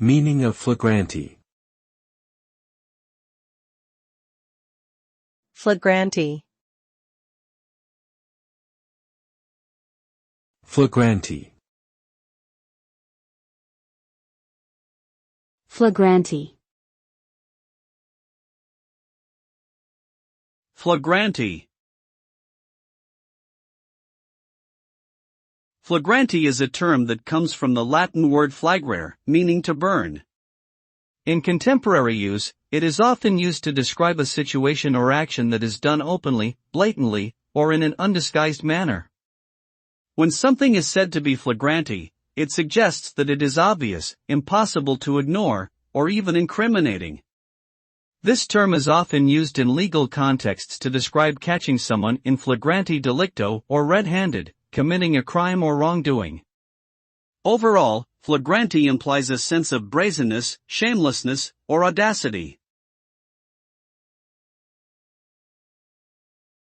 Meaning of flagrante. Flagrante. Flagrante. Flagrante. Flagrante. Flagrante is a term that comes from the Latin word flagrare, meaning to burn. In contemporary use, it is often used to describe a situation or action that is done openly, blatantly, or in an undisguised manner. When something is said to be flagrante, it suggests that it is obvious, impossible to ignore, or even incriminating. This term is often used in legal contexts to describe catching someone in flagrante delicto or red-handed, committing a crime or wrongdoing. Overall, flagrante implies a sense of brazenness, shamelessness, or audacity.